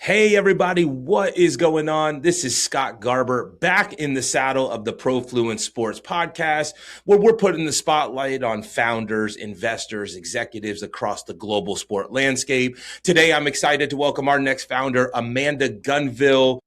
Hey everybody, what is going on? This is Scott Garber back in the saddle of the ProFluence Sports Podcast, where we're putting the spotlight on founders, investors, executives across the global sport landscape. Today, I'm excited to welcome our next founder, Amanda Gunville,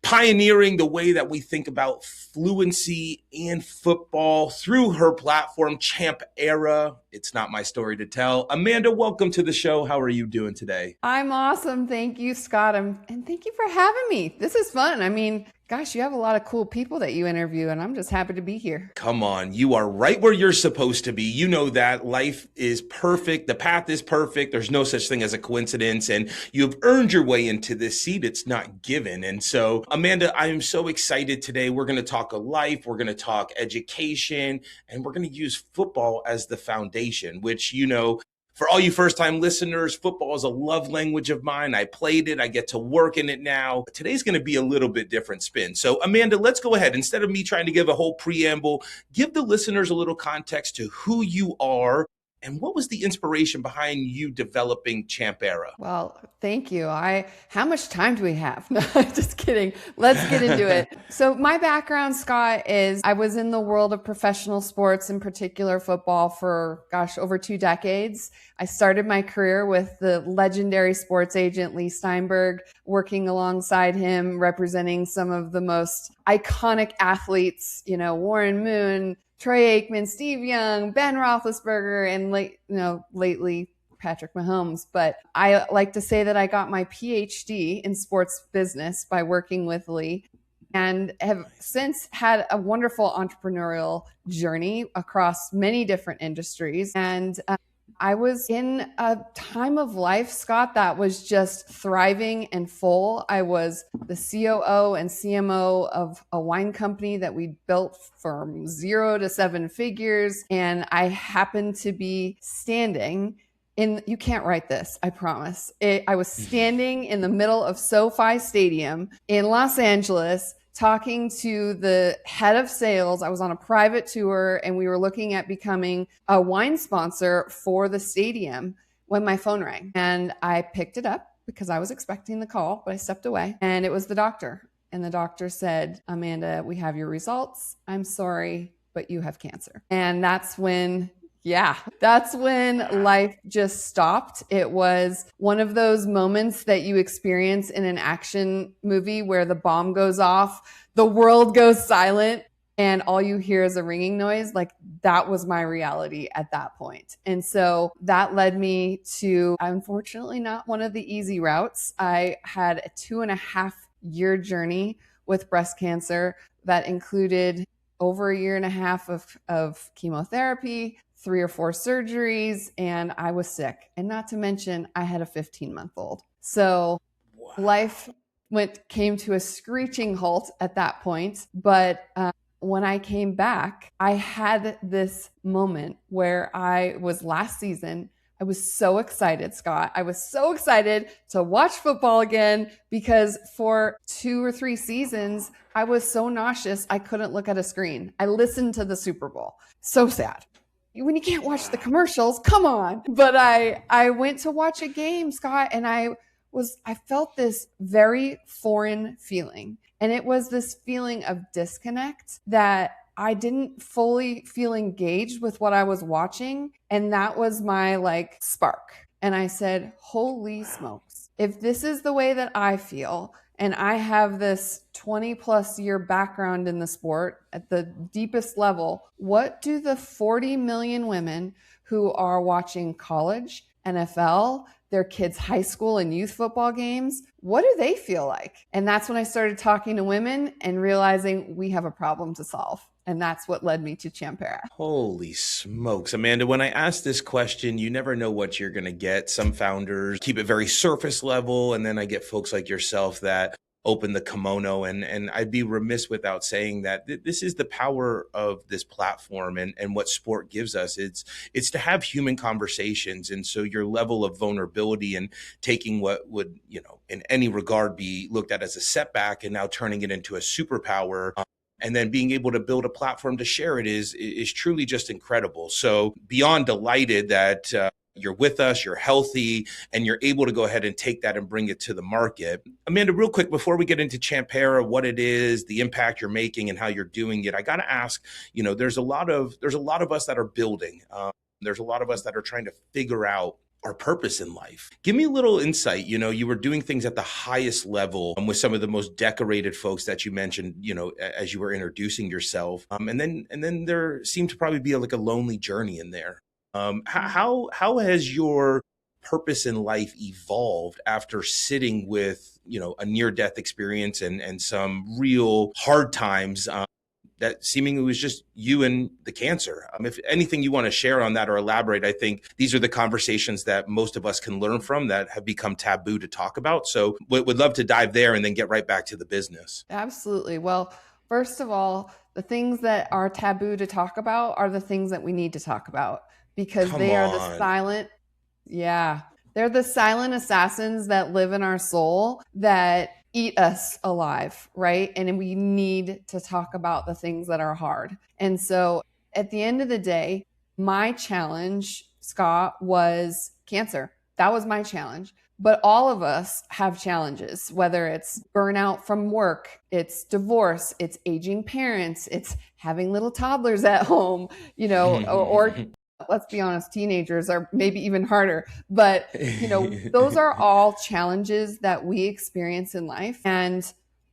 pioneering the way that we think about fluency and football through her platform, ChampEra. It's not my story to tell. Amanda, welcome to the show. How are you doing today? I'm awesome. Thank you, Scott. And thank you for having me. This is fun. I mean, gosh, you have a lot of cool people that you interview, and I'm just happy to be here. Come on, you are right where you're supposed to be. You know that life is perfect. The path is perfect. There's no such thing as a coincidence, and you've earned your way into this seat. It's not given. And so, Amanda, I am so excited today. We're going to talk of life. We're going to talk education, and we're going to use football as the foundation, which, you know, for all you first-time listeners, football is a love language of mine. I played it. I get to work in it now. Today's going to be a little bit different spin. So, Amanda, let's go ahead. Instead of me trying to give a whole preamble, give the listeners a little context to who you are and what was the inspiration behind you developing ChampEra? Well, thank you. How much time do we have? No, just kidding. Let's get into it. So my background, Scott, is I was in the world of professional sports, in particular football, for, over 2 decades. I started my career with the legendary sports agent, Leigh Steinberg, working alongside him, representing some of the most iconic athletes, Warren Moon, Troy Aikman, Steve Young, Ben Roethlisberger, and lately Patrick Mahomes. But I like to say that I got my PhD in sports business by working with Leigh, and have since had a wonderful entrepreneurial journey across many different industries. And I was in a time of life, Scott, that was just thriving and full. I was the COO and CMO of a wine company that we built from 0 to 7 figures. And I happened to be standing you can't write this, I promise. I was standing in the middle of SoFi Stadium in Los Angeles, talking to the head of sales. I was on a private tour and we were looking at becoming a wine sponsor for the stadium when my phone rang. And I picked it up because I was expecting the call, but I stepped away and it was the doctor. And the doctor said, "Amanda, we have your results. I'm sorry, but you have cancer." And that's when life just stopped. It was one of those moments that you experience in an action movie where the bomb goes off, the world goes silent, and all you hear is a ringing noise. Like, that was my reality at that point. And so that led me to, unfortunately, not one of the easy routes. I had a 2.5-year journey with breast cancer that included over 1.5 years of chemotherapy, 3 or 4 surgeries, and I was sick. And not to mention, I had a 15-month-old. So life came to a screeching halt at that point. But when I came back, I had this moment where last season, I was so excited, Scott. I was so excited to watch football again because for 2 or 3 seasons, I was so nauseous, I couldn't look at a screen. I listened to the Super Bowl. So sad. When you can't watch the commercials, come on. But I went to watch a game, Scott, and I felt this very foreign feeling. And it was this feeling of disconnect that I didn't fully feel engaged with what I was watching. And that was my spark. And I said, holy smokes, if this is the way that I feel, and I have this 20+ year background in the sport at the deepest level, what do the 40 million women who are watching college, NFL, their kids' high school and youth football games, what do they feel like? And that's when I started talking to women and realizing we have a problem to solve. And that's what led me to ChampEra. Holy smokes. Amanda, when I ask this question, you never know what you're going to get. Some founders keep it very surface level, and then I get folks like yourself that open the kimono. And I'd be remiss without saying that this is the power of this platform and what sport gives us. It's to have human conversations. And so your level of vulnerability and taking what would, in any regard be looked at as a setback and now turning it into a superpower, and then being able to build a platform to share it is truly just incredible. So beyond delighted that you're with us, you're healthy, and you're able to go ahead and take that and bring it to the market. Amanda, real quick, before we get into ChampEra, what it is, the impact you're making and how you're doing it, I got to ask, there's a lot of us that are building. There's a lot of us that are trying to figure out our purpose in life. Give me a little insight. You were doing things at the highest level with some of the most decorated folks that you mentioned, as you were introducing yourself. And then there seemed to probably be like a lonely journey in there. How has your purpose in life evolved after sitting with, a near-death experience and some real hard times that seemingly was just you and the cancer? If anything you want to share on that or elaborate, I think these are the conversations that most of us can learn from that have become taboo to talk about. So would love to dive there and then get right back to the business. Absolutely. Well, first of all, the things that are taboo to talk about are the things that we need to talk about, because they are the silent, they're the silent assassins that live in our soul that eat us alive, right? And we need to talk about the things that are hard. And so at the end of the day, my challenge, Scott, was cancer. That was my challenge. But all of us have challenges, whether it's burnout from work, it's divorce, it's aging parents, it's having little toddlers at home, or let's be honest, teenagers are maybe even harder. But, those are all challenges that we experience in life. And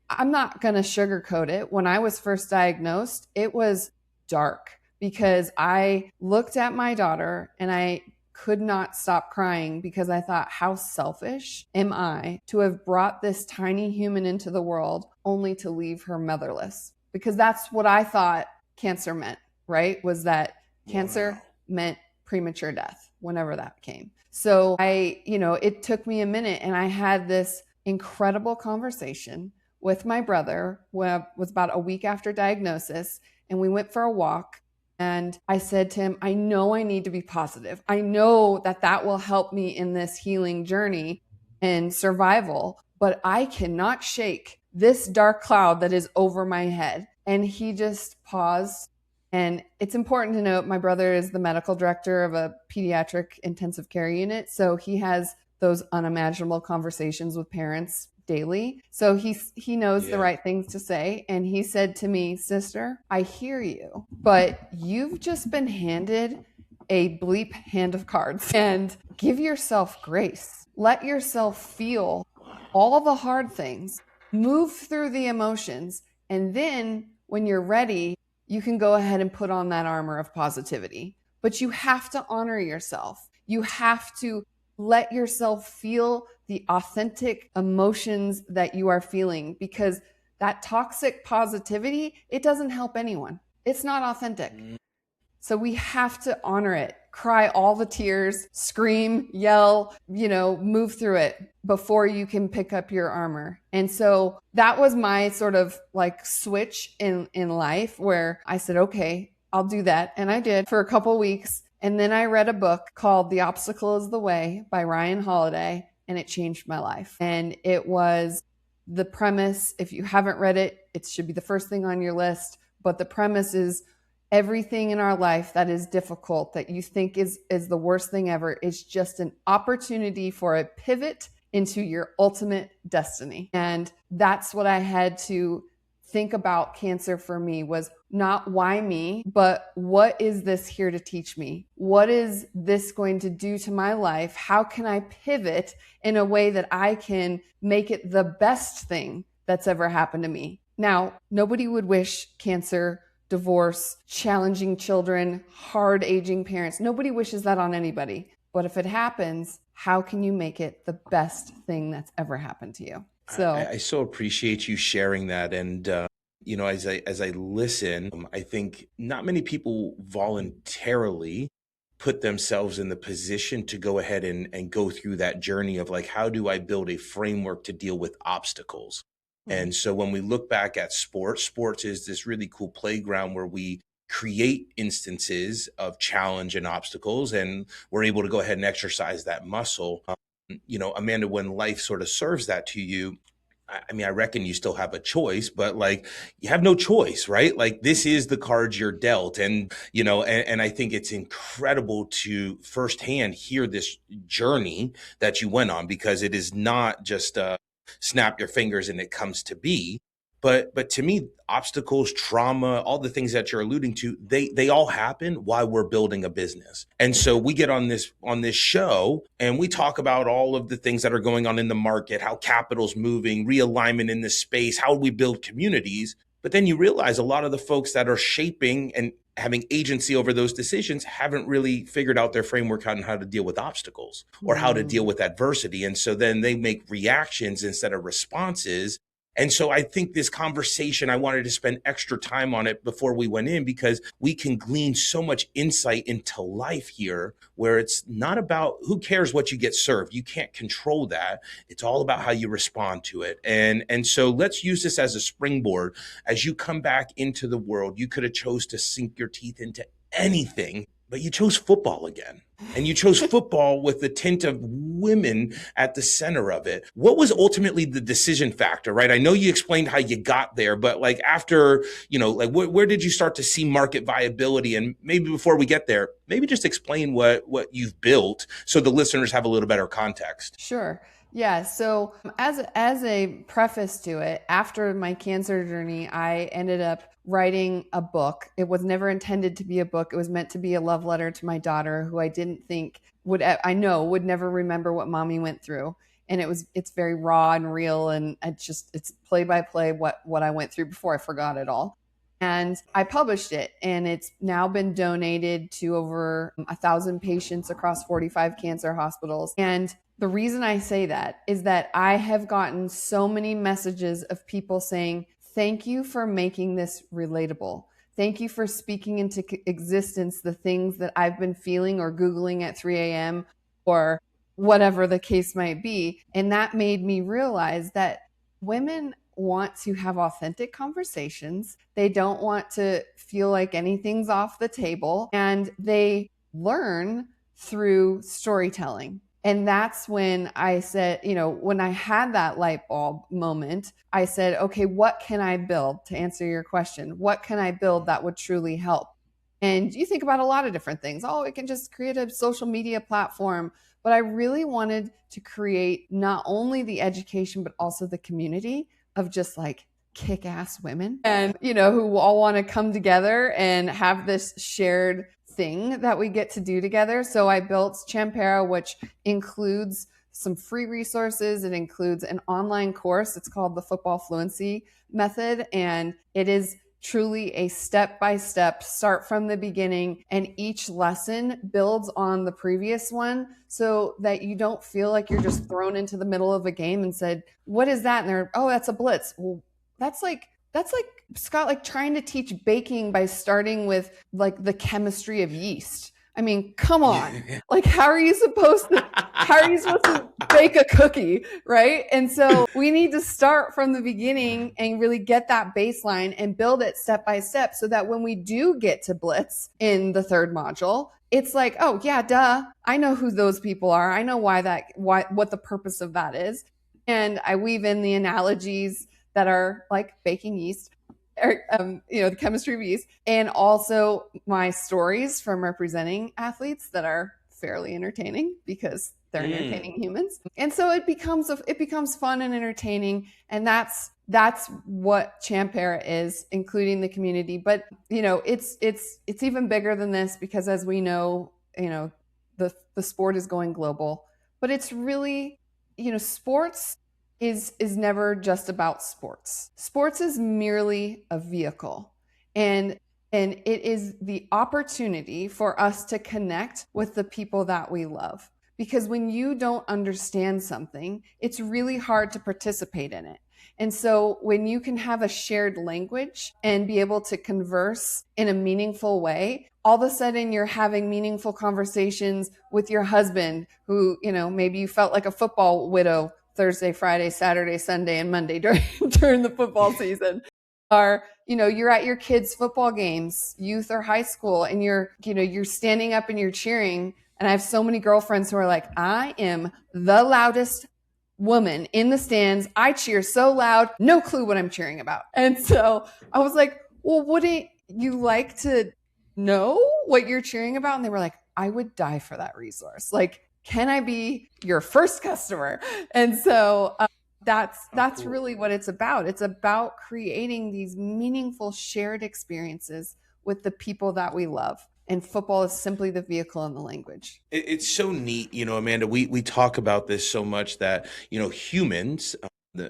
I'm not going to sugarcoat it. When I was first diagnosed, it was dark because I looked at my daughter and I could not stop crying because I thought, how selfish am I to have brought this tiny human into the world only to leave her motherless? Because that's what I thought cancer meant, right? Was that cancer meant premature death whenever that came. So it took me a minute, and I had this incredible conversation with my brother when it was about a week after diagnosis, and we went for a walk. And I said to him, I know I need to be positive. I know that will help me in this healing journey and survival, but I cannot shake this dark cloud that is over my head. And he just paused. And it's important to note, my brother is the medical director of a pediatric intensive care unit. So he has those unimaginable conversations with parents daily. So he knows the right things to say. And he said to me, sister, I hear you, but you've just been handed a bleep hand of cards, and give yourself grace. Let yourself feel all the hard things, move through the emotions. And then when you're ready, you can go ahead and put on that armor of positivity. But you have to honor yourself. You have to let yourself feel the authentic emotions that you are feeling, because that toxic positivity, it doesn't help anyone. It's not authentic. So we have to honor it, cry all the tears, scream, yell, move through it before you can pick up your armor. And so that was my sort of like switch in life, where I said, okay, I'll do that. And I did for a couple weeks. And then I read a book called The Obstacle is the Way by Ryan Holiday, and it changed my life. And it was the premise, if you haven't read it, it should be the first thing on your list. But the premise is, everything in our life that is difficult, that you think is the worst thing ever, is just an opportunity for a pivot into your ultimate destiny. And that's what I had to think about cancer for me, was not why me, but what is this here to teach me? What is this going to do to my life? How can I pivot in a way that I can make it the best thing that's ever happened to me? Now, nobody would wish cancer, divorce, challenging children, hard aging parents. Nobody wishes that on anybody. But if it happens, how can you make it the best thing that's ever happened to you? So I so appreciate you sharing that. And, as I listen, I think not many people voluntarily put themselves in the position to go ahead and go through that journey of like, how do I build a framework to deal with obstacles? And so when we look back at sports is this really cool playground where we create instances of challenge and obstacles, and we're able to go ahead and exercise that muscle. Amanda, when life sort of serves that to you, I mean, I reckon you still have a choice, but like you have no choice, right? Like this is the cards you're dealt. And, and I think it's incredible to firsthand hear this journey that you went on, because it is not just snap your fingers and it comes to be. But to me, obstacles, trauma, all the things that you're alluding to, they all happen while we're building a business. And so we get on this show and we talk about all of the things that are going on in the market, how capital's moving, realignment in this space, how we build communities. But then you realize a lot of the folks that are shaping and having agency over those decisions haven't really figured out their framework on how to deal with obstacles or how to deal with adversity. And so then they make reactions instead of responses. And so I think this conversation, I wanted to spend extra time on it before we went in, because we can glean so much insight into life here, where it's not about who cares what you get served. You can't control that. It's all about how you respond to it. And so let's use this as a springboard. As you come back into the world, you could have chose to sink your teeth into anything, but you chose football again. And you chose football with the tint of women at the center of it. What was ultimately the decision factor, right? I know you explained how you got there, but like after, where did you start to see market viability? And maybe before we get there, maybe just explain what you've built so the listeners have a little better context. Sure. Yeah. So as a preface to it, after my cancer journey, I ended up writing a book. It was never intended to be a book. It was meant to be a love letter to my daughter, who I didn't think would never remember what mommy went through. And it's very raw and real. And it's play by play what I went through before I forgot it all. And I published it, and it's now been donated to over 1,000 patients across 45 cancer hospitals. And the reason I say that is that I have gotten so many messages of people saying, thank you for making this relatable. Thank you for speaking into existence the things that I've been feeling or Googling at 3 a.m. or whatever the case might be. And that made me realize that women want to have authentic conversations. They don't want to feel like anything's off the table, and they learn through storytelling. And that's when I said, when I had that light bulb moment, I said, okay, what can I build to answer your question? What can I build that would truly help? And you think about a lot of different things. Oh, I can just create a social media platform. But I really wanted to create not only the education, but also the community of just like kick-ass women and, who all want to come together and have this shared thing that we get to do together. So I built ChampEra, which includes some free resources. It includes an online course. It's called the Football Fluency Method. And it is truly a step-by-step, start from the beginning, and each lesson builds on the previous one so that you don't feel like you're just thrown into the middle of a game and said, what is that? And they're, oh, that's a blitz. Well, that's like, Scott, like trying to teach baking by starting with like the chemistry of yeast. I mean, come on. Like, how are you supposed to bake a cookie, right? And so we need to start from the beginning and really get that baseline and build it step by step so that when we do get to blitz in the third module, it's like, oh yeah, duh. I know who those people are. I know what the purpose of that is. And I weave in the analogies that are like baking yeast. The chemistry of yeast, and also my stories from representing athletes that are fairly entertaining because they're entertaining humans. And so it becomes fun and entertaining. And that's what ChampEra is, including the community. But, it's even bigger than this because as we know, the sport is going global, but it's really, sports is never just about sports. Sports is merely a vehicle. And it is the opportunity for us to connect with the people that we love. Because when you don't understand something, it's really hard to participate in it. And so when you can have a shared language and be able to converse in a meaningful way, all of a sudden you're having meaningful conversations with your husband who, maybe you felt like a football widow Thursday, Friday, Saturday, Sunday, and Monday during the football season. Or, you're at your kids' football games, youth or high school, and you're standing up and you're cheering. And I have so many girlfriends who are like, I am the loudest woman in the stands. I cheer so loud, no clue what I'm cheering about. And so I was like, well, wouldn't you like to know what you're cheering about? And they were like, I would die for that resource. Like, can I be your first customer? And so that's cool. really what it's about. It's about creating these meaningful shared experiences with the people that we love. And football is simply the vehicle and the language. It's so neat, Amanda, we talk about this so much that, humans,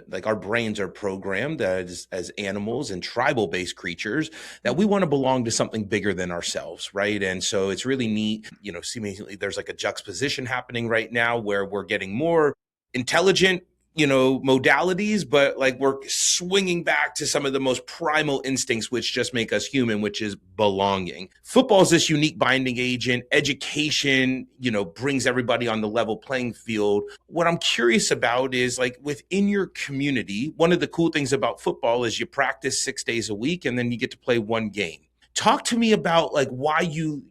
like our brains are programmed as animals and tribal based creatures that we want to belong to something bigger than ourselves. Right. And so it's really neat, seemingly there's like a juxtaposition happening right now where we're getting more intelligent, modalities, but like we're swinging back to some of the most primal instincts, which just make us human, which is belonging. Football is this unique binding agent. Education, brings everybody on the level playing field. What I'm curious about is like within your community, one of the cool things about football is you practice 6 days a week and then you get to play one game. Talk to me about like why you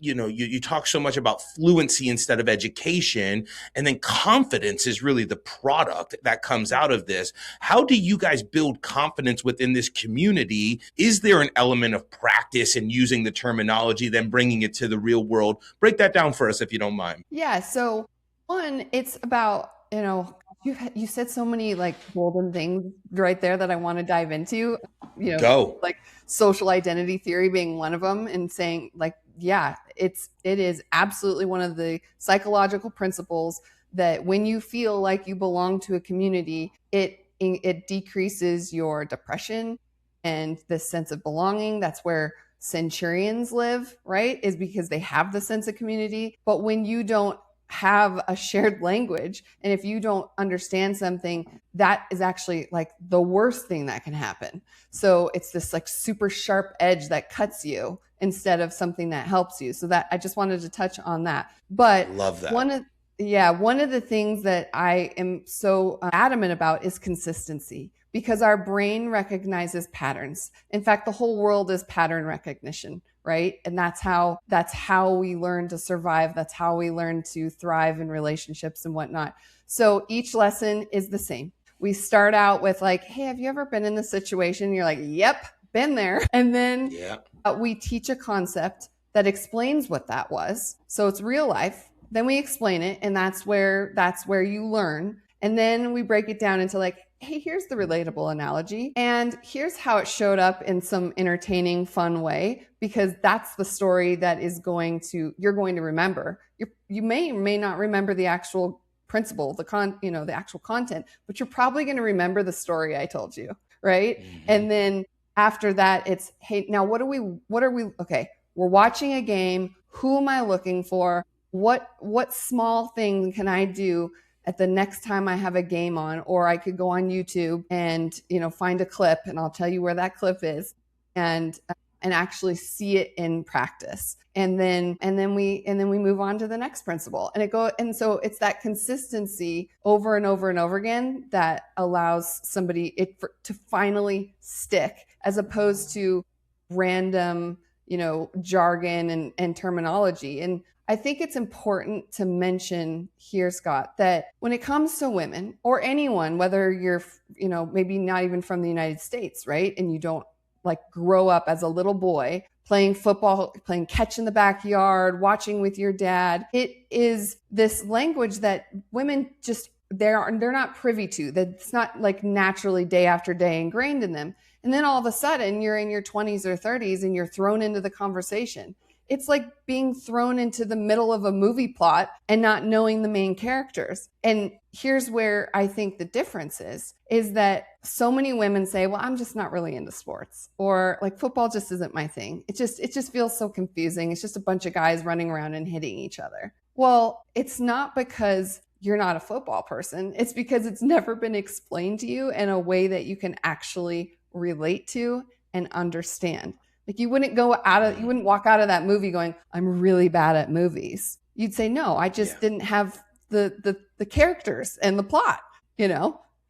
talk so much about fluency instead of education, and then confidence is really the product that comes out of this. How do you guys build confidence within this community? Is there an element of practice and using the terminology, then bringing it to the real world? Break that down for us if you don't mind. Yeah. So one, it's about, you said so many like golden things right there that I want to dive into, Go. like social identity theory being one of them, and saying like, yeah, it is absolutely one of the psychological principles that when you feel like you belong to a community, it decreases your depression and the sense of belonging. That's where centurions live, right? Is because they have the sense of community. But when you don't have a shared language, and if you don't understand something, that is actually like the worst thing that can happen. So it's this like super sharp edge that cuts you instead of something that helps you. So that I just wanted to touch on that. But love that. one of the things that I am so adamant about is consistency, because our brain recognizes patterns. In fact, the whole world is pattern recognition, right? And that's how we learn to survive. That's how we learn to thrive in relationships and whatnot. So each lesson is the same. We start out with like, hey, have you ever been in this situation? You're like, yep, been there. And then we teach a concept that explains what that was. So it's real life. Then we explain it, and that's where you learn. And then we break it down into like, hey, here's the relatable analogy, and here's how it showed up in some entertaining, fun way, because that's the story that you're going to remember. You may or may not remember the actual principle, the actual content, but you're probably going to remember the story I told you, right? Mm-hmm. And then after that, it's, hey, now what are we, okay, we're watching a game. Who am I looking for? What small thing can I do at the next time I have a game on? Or I could go on YouTube and, find a clip, and I'll tell you where that clip is, and actually see it in practice. And then we move on to the next principle, and so it's that consistency over and over and over again that allows somebody to finally stick, as opposed to random, jargon and terminology. And I think it's important to mention here, Scott, that when it comes to women or anyone, whether you're, maybe not even from the United States, right? And you don't like grow up as a little boy playing football, playing catch in the backyard, watching with your dad. It is this language that women just, they're not privy to, that's not like naturally day after day ingrained in them. And then all of a sudden you're in your 20s or 30s and you're thrown into the conversation. It's like being thrown into the middle of a movie plot and not knowing the main characters. And here's where I think the difference is that so many women say, well, I'm just not really into sports, or like football just isn't my thing. It just feels so confusing. It's just a bunch of guys running around and hitting each other. Well, it's not because you're not a football person. It's because it's never been explained to you in a way that you can actually relate to and understand. Like you wouldn't walk out of that movie going, I'm really bad at movies. You'd say, no, I just didn't have the characters and the plot,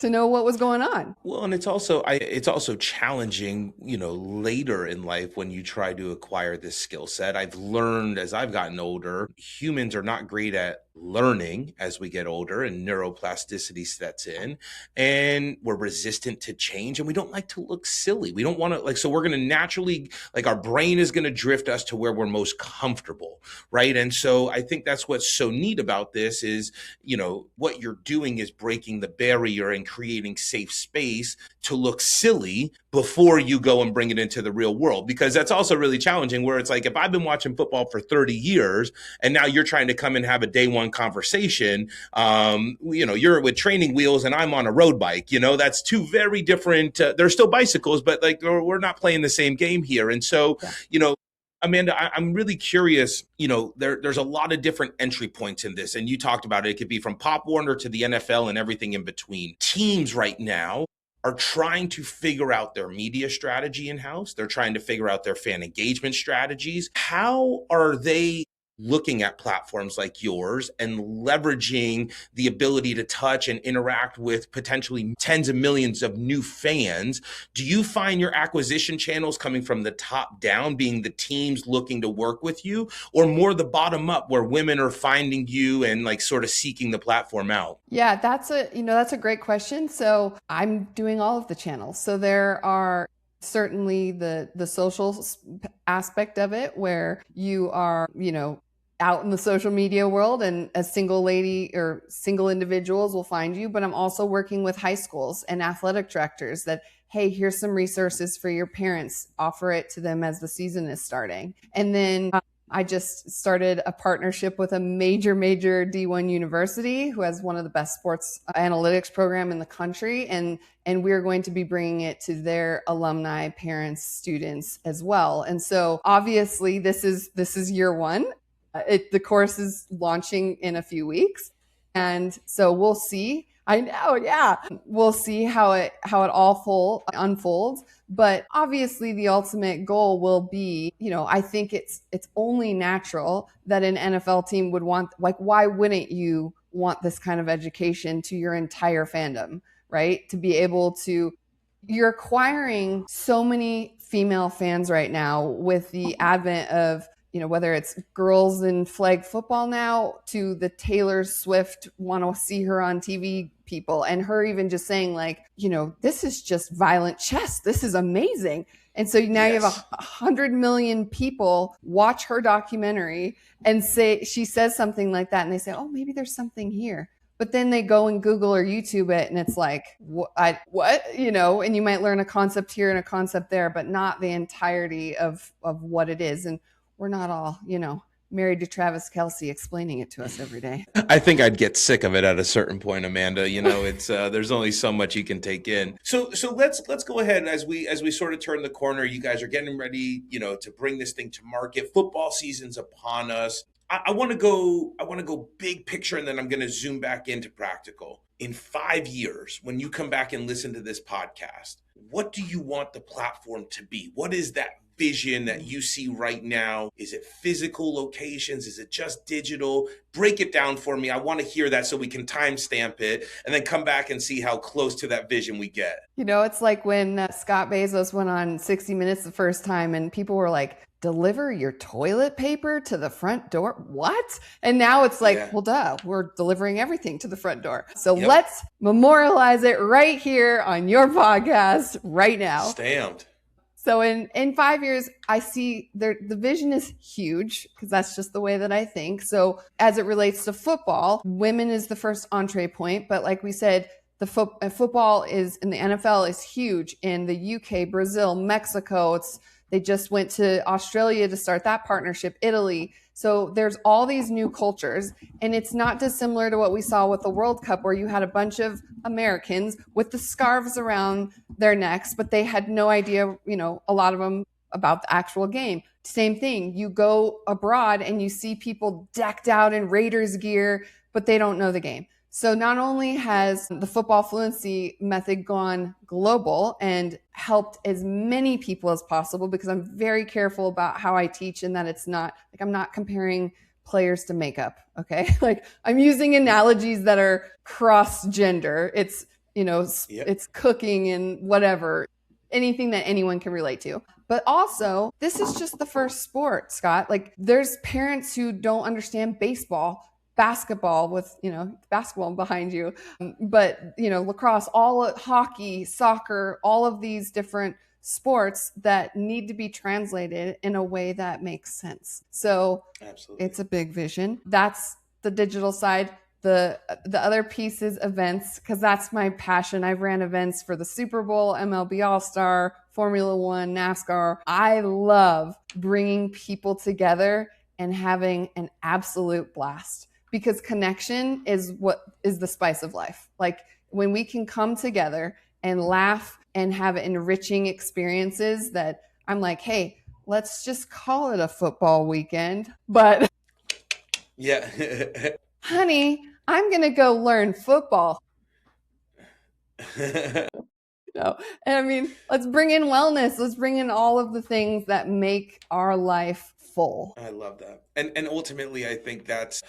to know what was going on. Well, and it's also challenging, later in life when you try to acquire this skill set. I've learned as I've gotten older, humans are not great at learning as we get older, and neuroplasticity sets in, and we're resistant to change, and we don't like to look silly. We don't want to so we're going to naturally, our brain is going to drift us to where we're most comfortable, right? And so I think that's what's so neat about this is, what you're doing is breaking the barrier and creating safe space to look silly before you go and bring it into the real world, because that's also really challenging, where it's like, if I've been watching football for 30 years and now you're trying to come and have a day one conversation, you're with training wheels and I'm on a road bike, that's two very different, they're still bicycles, but we're not playing the same game here. And so, Amanda, I'm really curious, there's a lot of different entry points in this, and you talked about it. It could be from Pop Warner to the NFL and everything in between. Teams right now are trying to figure out their media strategy in-house. They're trying to figure out their fan engagement strategies. How are they looking at platforms like yours and leveraging the ability to touch and interact with potentially tens of millions of new fans? Do you find your acquisition channels coming from the top down, being the teams looking to work with you, or more the bottom up where women are finding you and sort of seeking the platform out? Yeah, that's a great question. So I'm doing all of the channels. So there are certainly the social aspect of it, where you are, out in the social media world, and a single lady or single individuals will find you. But I'm also working with high schools and athletic directors that, hey, here's some resources for your parents. Offer it to them as the season is starting. And then I just started a partnership with a major D1 university who has one of the best sports analytics program in the country. And we're going to be bringing it to their alumni, parents, students as well. And so obviously this is year one. The course is launching in a few weeks. And so we'll see. I know, yeah. We'll see how it all unfolds. But obviously the ultimate goal will be, I think it's only natural that an NFL team would want, why wouldn't you want this kind of education to your entire fandom, right? To be able to, you're acquiring so many female fans right now with the advent of, whether it's girls in flag football now to the Taylor Swift want to see her on TV people, and her even just saying this is just violent chess. This is amazing. And so now you have 100 million people watch her documentary and say, she says something like that, and they say, oh, maybe there's something here. But then they go and Google or YouTube it, and it's like, what? And you might learn a concept here and a concept there, but not the entirety of what it is. And we're not all, married to Travis Kelce explaining it to us every day. I think I'd get sick of it at a certain point, Amanda. It's there's only so much you can take in. So let's go ahead as we sort of turn the corner. You guys are getting ready, to bring this thing to market. Football season's upon us. I want to go big picture, and then I'm going to zoom back into practical. In 5 years, when you come back and listen to this podcast, what do you want the platform to be? What is that vision that you see right now? Is it physical locations? Is it just digital? Break it down for me. I want to hear that so we can timestamp it and then come back and see how close to that vision we get. It's like when Scott Bezos went on 60 Minutes the first time and people were like, deliver your toilet paper to the front door? What? And now it's like, well, duh, we're delivering everything to the front door. So let's memorialize it right here on your podcast right now. Stamped. So in 5 years, I see the vision is huge, because that's just the way that I think. So as it relates to football, women is the first entree point. But like we said, the football is in the NFL is huge in the UK, Brazil, Mexico. They just went to Australia to start that partnership, Italy. So there's all these new cultures, and it's not dissimilar to what we saw with the World Cup, where you had a bunch of Americans with the scarves around their necks, but they had no idea, a lot of them about the actual game. Same thing. You go abroad and you see people decked out in Raiders gear, but they don't know the game. So not only has the Football Fluency Method gone global and helped as many people as possible, because I'm very careful about how I teach, and that it's not I'm not comparing players to makeup. Okay. I'm using analogies that are cross gender. Yep. it's cooking and whatever, anything that anyone can relate to. But also, this is just the first sport, Scott. Like, there's parents who don't understand baseball, basketball with, basketball behind you, but, lacrosse, hockey, soccer, all of these different sports that need to be translated in a way that makes sense. So Absolutely. it's a big vision. That's the digital side. The other piece is events, because that's my passion. I've ran events for the Super Bowl, MLB All-Star, Formula One, NASCAR. I love bringing people together and having an absolute blast, because connection is what is the spice of life. Like, when we can come together and laugh and have enriching experiences, that I'm like, hey, let's just call it a football weekend. But Yeah. honey, I'm going to go learn football. And I mean, let's bring in wellness. Let's bring in all of the things that make our life full. I love that. And ultimately, I think that's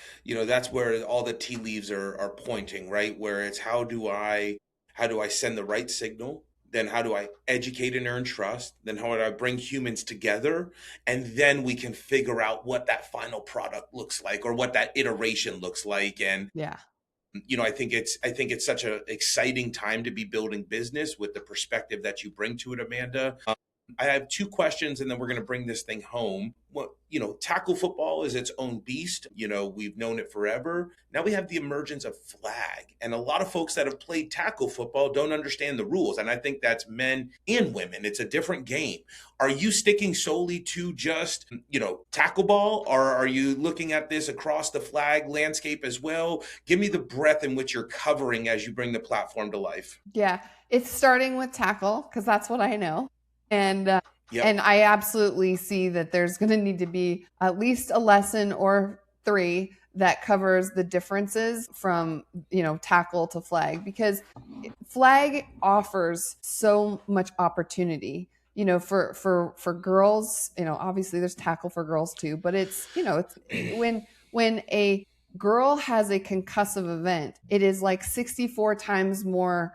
where all the tea leaves are pointing, right? Where it's how do I send the right signal? Then how do I educate and earn trust? Then how do I bring humans together? And then we can figure out what that final product looks like, or what that iteration looks like. And Yeah. I think it's such an exciting time to be building business with the perspective that you bring to it, Amanda. I have two questions, and then we're going to bring this thing home. Well, tackle football is its own beast. We've known it forever. Now we have the emergence of flag, and a lot of folks that have played tackle football don't understand the rules. And I think that's men and women. It's a different game. Are you sticking solely to just, tackle ball, or are you looking at this across the flag landscape as well? Give me the breadth in which you're covering as you bring the platform to life. Yeah. It's starting with tackle, because that's what I know. And Yep. and I absolutely see that there's going to need to be at least a lesson or 3 that covers the differences from, tackle to flag, because flag offers so much opportunity, for girls. Obviously there's tackle for girls too, but it's when a girl has a concussive event, it is like 64 times more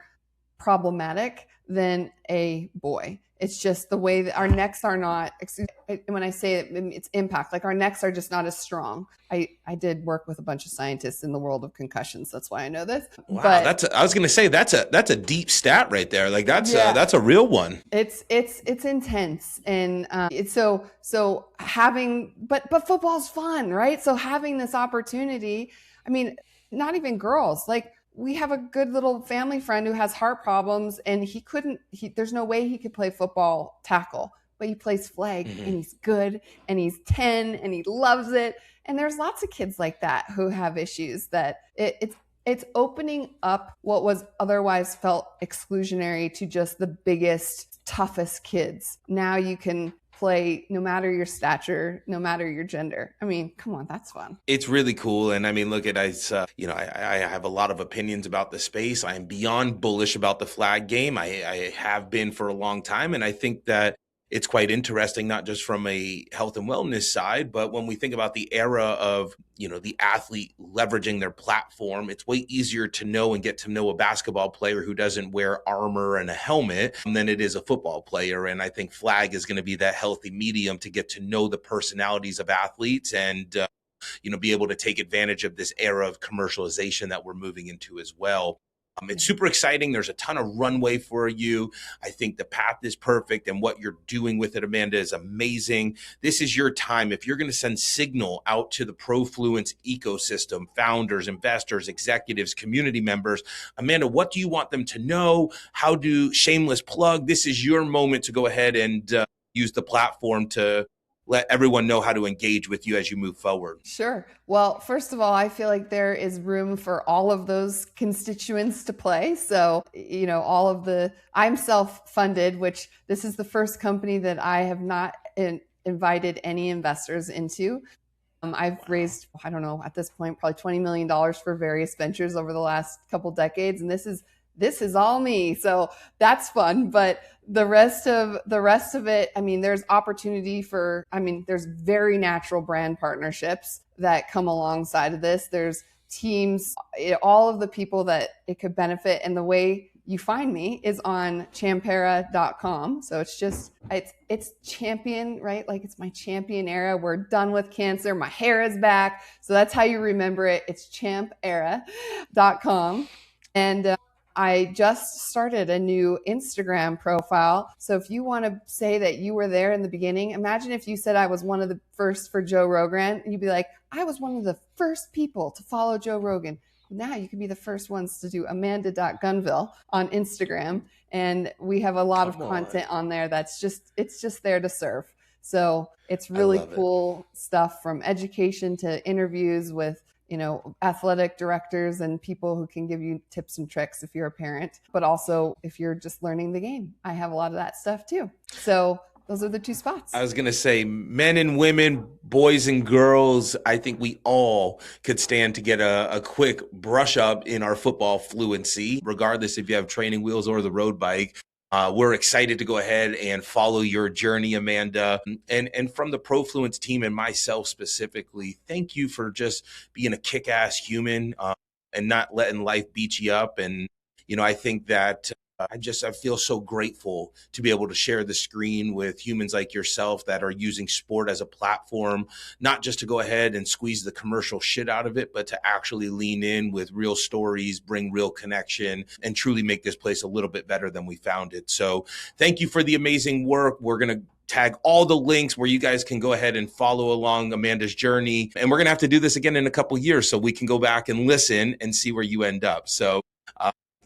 problematic than a boy. It's just the way that our necks are not, when I say it, it's impact, like our necks are just not as strong. I did work with a bunch of scientists in the world of concussions. That's why I know this. Wow, but I was going to say that's a deep stat right there. Like that's a real one. It's intense. And it's so having, but football's fun, right? So having this opportunity, I mean, not even girls, like, we have a good little family friend who has heart problems, and there's no way he could play football tackle, but he plays flag. Mm-hmm. And he's good, and he's 10 and he loves it. And there's lots of kids like that who have issues that it's opening up what was otherwise felt exclusionary to just the biggest, toughest kids. Now you can play no matter your stature, no matter your gender. I mean, come on, that's fun. It's really cool. And I mean, look at I have a lot of opinions about the space. I am beyond bullish about the flag game. I have been for a long time. And I think that it's quite interesting, not just from a health and wellness side, but when we think about the era of, the athlete leveraging their platform, it's way easier to know and get to know a basketball player who doesn't wear armor and a helmet than it is a football player. And I think flag is going to be that healthy medium to get to know the personalities of athletes and, be able to take advantage of this era of commercialization that we're moving into as well. It's super exciting. There's a ton of runway for you. I think the path is perfect, and what you're doing with it, Amanda, is amazing. This is your time. If you're going to send signal out to the ProFluence ecosystem, founders, investors, executives, community members, Amanda, what do you want them to know? How do shameless plug? This is your moment to go ahead and use the platform to let everyone know how to engage with you as you move forward. Sure. Well, first of all, I feel like there is room for all of those constituents to play. So, I'm self-funded, which this is the first company that I have not invited any investors into. I've raised, I don't know, at this point, probably $20 million for various ventures over the last couple decades. And this is all me. So that's fun. But the rest of it, I mean, there's opportunity there's very natural brand partnerships that come alongside of this. There's teams, all of the people that it could benefit. And the way you find me is on ChampEra.com. So it's champion, right? Like it's my champion era. We're done with cancer. My hair is back. So that's how you remember it. It's ChampEra.com. And I just started a new Instagram profile. So if you want to say that you were there in the beginning, imagine if you said I was one of the first for Joe Rogan, and you'd be like, I was one of the first people to follow Joe Rogan. Now you can be the first ones to do Amanda.Gunville on Instagram. And we have a lot of content on there it's just there to serve. So it's really cool stuff, from education to interviews with, athletic directors and people who can give you tips and tricks if you're a parent, but also if you're just learning the game. I have a lot of that stuff too. So those are the two spots. I was going to say, men and women, boys and girls, I think we all could stand to get a quick brush up in our football fluency, regardless if you have training wheels or the road bike. We're excited to go ahead and follow your journey, Amanda. And from the ProFluence team and myself specifically, thank you for just being a kick-ass human and not letting life beat you up. And, I think that I feel so grateful to be able to share the screen with humans like yourself that are using sport as a platform, not just to go ahead and squeeze the commercial shit out of it, but to actually lean in with real stories, bring real connection, and truly make this place a little bit better than we found it. So thank you for the amazing work. We're going to tag all the links where you guys can go ahead and follow along Amanda's journey. And we're going to have to do this again in a couple years so we can go back and listen and see where you end up. So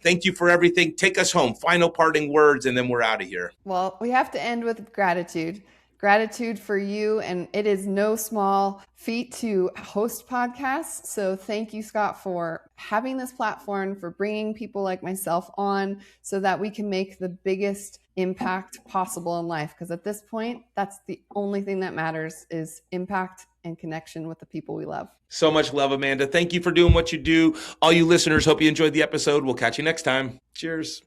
thank you for everything. Take us home. Final parting words, and then we're out of here. Well, we have to end with gratitude. Gratitude for you. And it is no small feat to host podcasts. So thank you, Scott, for having this platform, for bringing people like myself on so that we can make the biggest impact possible in life. Because at this point, that's the only thing that matters, is impact and connection with the people we love. So much love, Amanda. Thank you for doing what you do. All you listeners, hope you enjoyed the episode. We'll catch you next time. Cheers.